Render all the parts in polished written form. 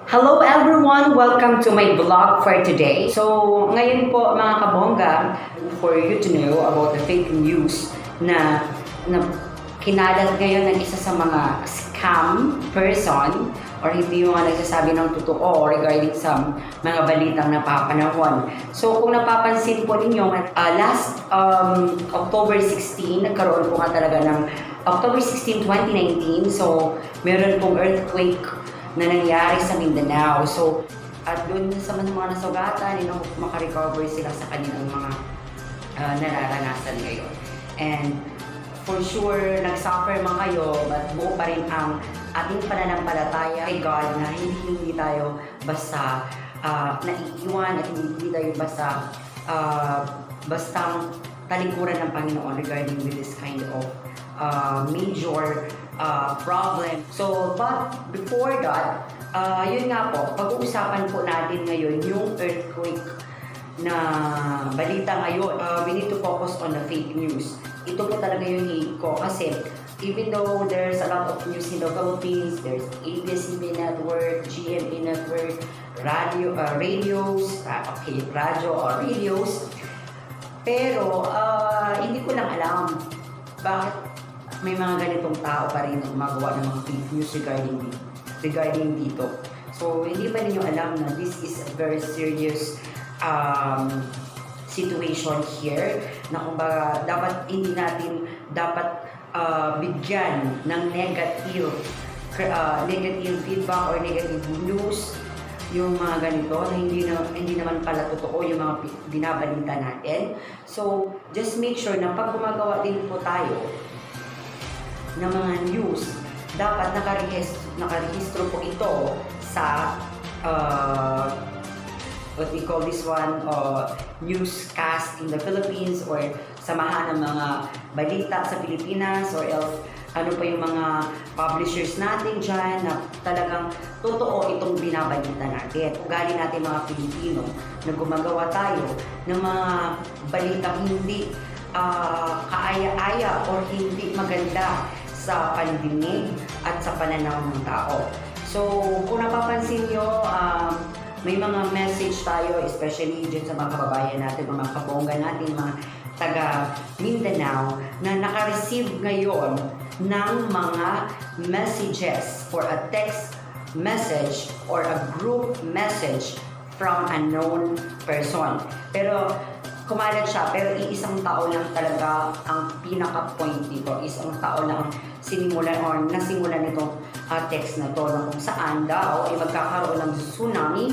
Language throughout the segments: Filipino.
Hello everyone! Welcome to my vlog for today. So, ngayon po mga kabongga, for you to know about the fake news na kinalat ngayon ng isa sa mga scam person or hindi yung mga nagsasabi ng totoo regarding sa mga balitang napapanahon. So, kung napapansin po ninyo, last October 16, nagkaroon po nga talaga ng October 16, 2019. So, meron pong earthquake na nangyari sa Mindanao. So, at doon sa mga nasugatan, makarecover sila sa kanilang mga nararanasan ngayon. And for sure, nag-suffer man kayo, but buo pa rin ang ating pananampalataya kay God na hindi tayo basta naiiwan at hindi tayo bastang talikuran ng Panginoon regarding with this kind of major problem. So, but before that, yun nga po, pag-uusapan po natin ngayon yung earthquake na balita ngayon. We need to focus on the fake news. Ito po talaga yung hate ko kasi even though there's a lot of news in the Philippines, there's ABS-CBN Network, GMA Network, radios, radyo or radios, pero hindi ko lang alam bakit may mga ganitong tao pa rin na gumagawa ng mga fake news regarding dito. So, hindi ba ninyo alam na this is a very serious situation here na kumbaga hindi natin dapat bigyan ng negative feedback or negative news yung mga ganito na hindi naman pala totoo yung mga binabalita natin. So, just make sure na pag gumagawa din po tayo ng mga news, dapat nakarehistro po ito sa what we call this one, newscast in the Philippines or samahan ng mga balita sa Pilipinas or else ano pa yung mga publishers natin dyan na talagang totoo itong binabalita natin. Ugali natin mga Pilipino na gumagawa tayo ng mga balitang hindi kaaya-aya or hindi maganda sa pandinig at sa pananaw ng tao. So, kung napapansin nyo, may mga message tayo, especially dyan sa mga kababayan natin, mga kabongga natin, mga taga Mindanao, na naka-receive ngayon ng mga messages or a text message or a group message from unknown person. Pero kumalat siya, pero iisang tao lang talaga ang pinaka-point dito. Isang tao lang sinimulan or nasimulan nitong text na to na kung saan daw ay magkakaroon ng tsunami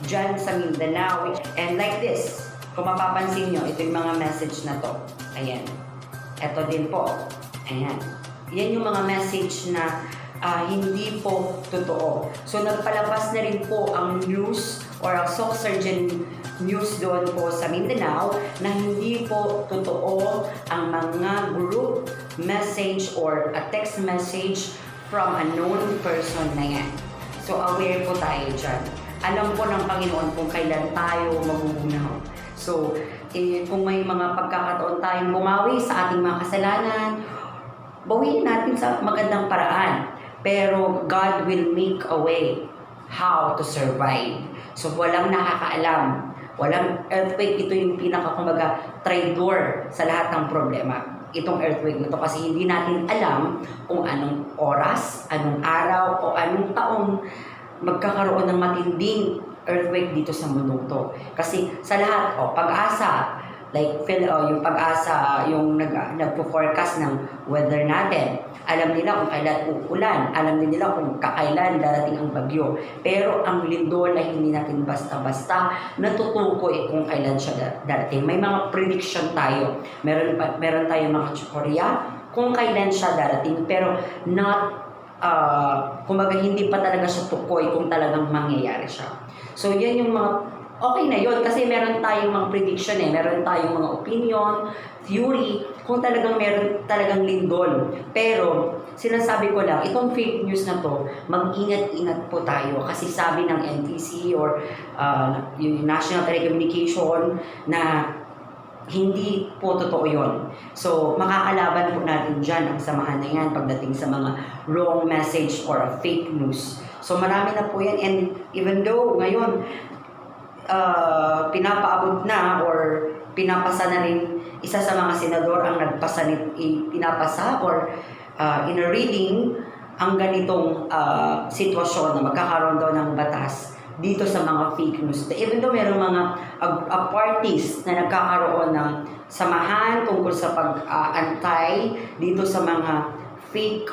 dyan sa Mindanao. And like this, kung mapapansin nyo, ito yung mga message na to. Ayan. Ito din po. Ayan. Yan yung mga message na hindi po totoo. So, nagpalabas na rin po ang news or ang surgeon news doon po sa Mindanao na hindi po totoo ang mga group message or a text message from a known person na yan. So, aware po tayo dyan. Alam po ng Panginoon kung kailan tayo magugunaw. So, kung may mga pagkakataon tayong bumawi sa ating mga kasalanan, bawiin natin sa magandang paraan. Pero God will make a way how to survive. So, walang nakakaalam. Walang earthquake. Ito yung pinaka-kumbaga traitor sa lahat ng problema. Itong earthquake nito kasi hindi natin alam kung anong oras, anong araw, o anong taong magkakaroon ng matinding earthquake dito sa mundong to. Kasi sa lahat, pag-asa, like yung pag-asa, yung nagpo-forecast ng weather natin. Alam nila kung kailan uulan, alam din nila kung kakailan darating ang bagyo. Pero ang lindol ay hindi natin basta-basta natutukoy kung kailan siya darating. May mga prediction tayo. Meron tayong mga tsukorya kung kailan siya darating, pero kumbaga hindi pa talaga siya tukoy kung talagang mangyayari siya. So yan yung mga okay na yun kasi meron tayong mga prediction meron tayong mga opinion, theory, kung meron talagang lindol. Pero sinasabi ko lang, itong fake news na to, mag-ingat-ingat po tayo kasi sabi ng NTC or yung National Telecommunication na hindi po totoo yun. So, makakalaban po natin dyan ang samahan na yan pagdating sa mga wrong message or fake news. So, marami na po yan. And even though ngayon, pinapaabot na or pinapasa na rin isa sa mga senador ang pinapasa or in a reading ang ganitong sitwasyon na magkakaroon daw ng batas dito sa mga fake news. Even though mayroong mga parties na nagkakaroon ng samahan tungkol sa pag-antay dito sa mga fake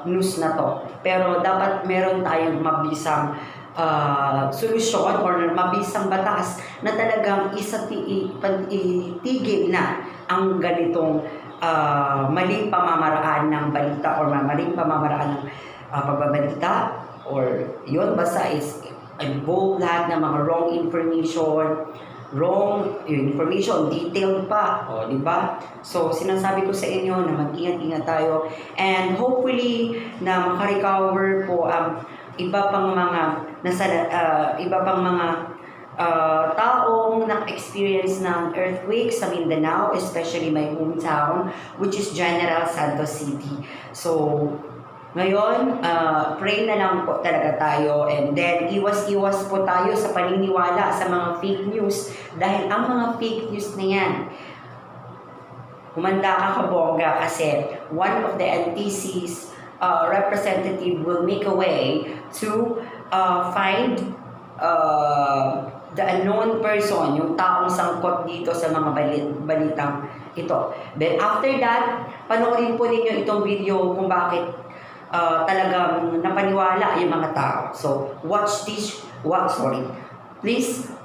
news na to. Pero dapat meron tayong mabisang solusyon or mabisang batas na talagang itigil na ang ganitong maling pamamaraan ng balita or maling pamamaraan ng pagbabalita or yun basta is involved lahat ng mga wrong information, detailed pa, o di ba? So sinasabi ko sa inyo na mag-ingat-ingat tayo and hopefully na makarecover po ang iba pang mga taong na-experience ng earthquake sa Mindanao, especially my hometown, which is General Santos City. So, ngayon, pray na lang po talaga tayo and then iwas-iwas po tayo sa paniniwala sa mga fake news dahil ang mga fake news na yan, humanda ka kabongga kasi one of the NTC's representative will make a way to find the unknown person, yung taong sangkot dito sa mga balitang ito. Then after that, panoorin po ninyo itong video kung bakit talagang napaniwala yung mga tao. So, please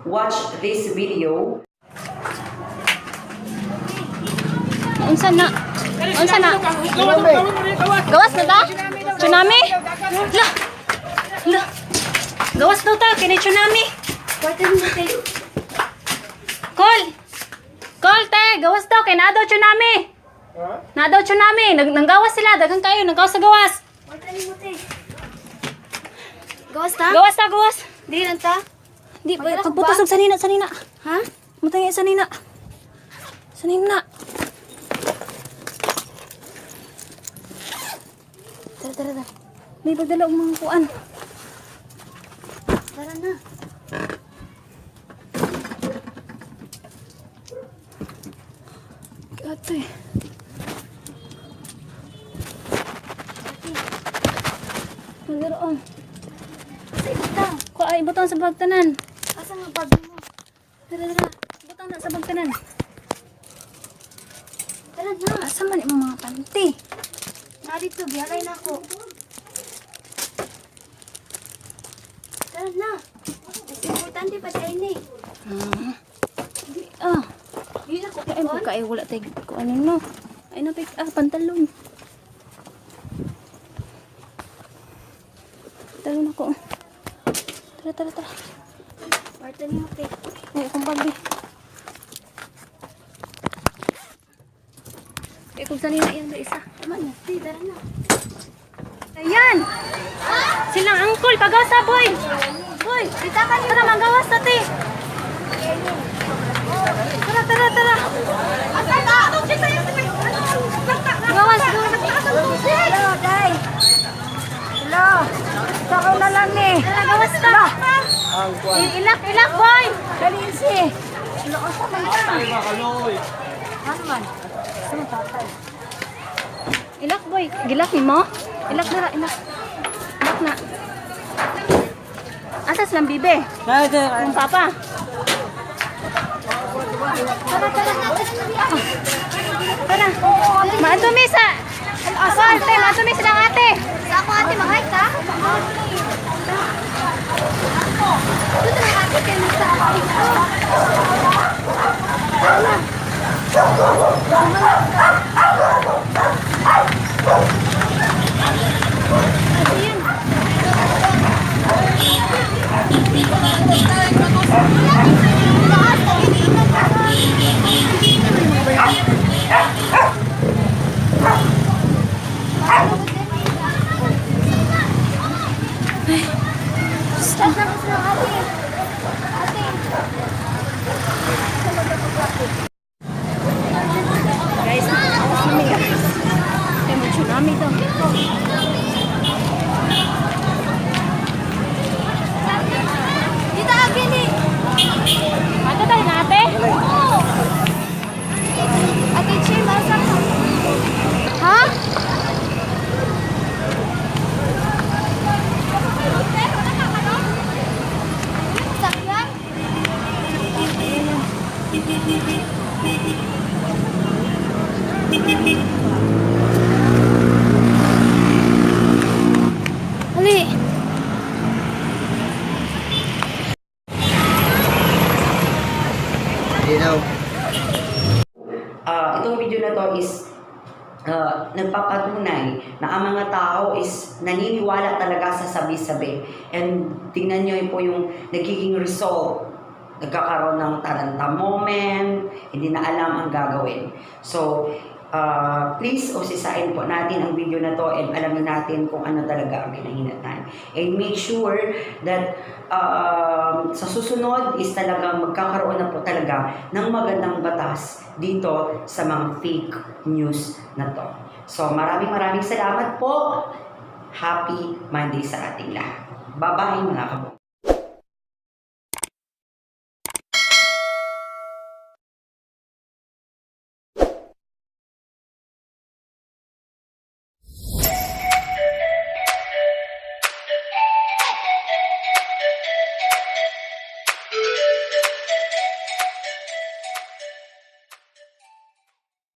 watch this video. Unsa na? Gawas na ta? Tsunami? La. Gawas daw ta, kini tsunami. Call te, gawas daw kay na daw tsunami. Na daw tsunami, nanggawas sila, daghang kayo, nanggawas sa gawas. Gawas ta. Di lang ta? Di ba pagbutas og sanina. Ha? Matay sanina. Tara. May pagdala og mga kuan. Tara na. Ate. Magaroon. Ko ay butang sa bagtanan. Asa nga bag mo? Tara. Butang na sa bagtanan. Tara na. Asa man imong mga panty? Narito, biyaray na ako. Tara na. Mas importante pa tayo ni. Di na ko Ay, ay wala tayo ko ano no. Ay na pantalon. Talon ako. Tara. Marta niyo, te. Ay, akong bagay. Kaya kung sanina yan ba isa? Tama na. Te, tara na. Ayan! Silang angkol, pagasa, boy! Boy, kita ka niyo. Tara, magawas na, te! Tara! Asan ka? Gawas! Hello, day. Hello. Sakaw na lang ni. Tara, gawas ka! Ilak, boy! Kalinsi. Hello, asa man ka? Ano man? Sino tatay? Ilak, boy! Gilak ni mo? Ilak na. Asa silang bibe? Yung papa? Tara. Maatumi sa... Ate, maatumi silang ate. Sa ako ate, mag-hike ka? Dito na ate, kayo sa Stop na ko sa ate. Ate. Guys, awas kami guys. Kaya mag-tsunami daw. Dito agin eh. Ate tayo na ate? Oo. Ate Chill, masa ka? Ha? Sakyan? Ali. Itong video na to is nagpapatunay na ang mga tao is naniniwala talaga sa sabi-sabi. And tingnan nyo po yung nagiging result. Nagkakaroon ng taranta moment, hindi na alam ang gagawin. So, please usisain po natin ang video na to and alamin natin kung ano talaga ang kinahinatnan. And make sure that sa susunod is talagang magkakaroon na po talaga ng magandang batas dito sa mga fake news na to. So maraming salamat po. Happy Monday sa ating lahat. Bye-bye mga kabuhay.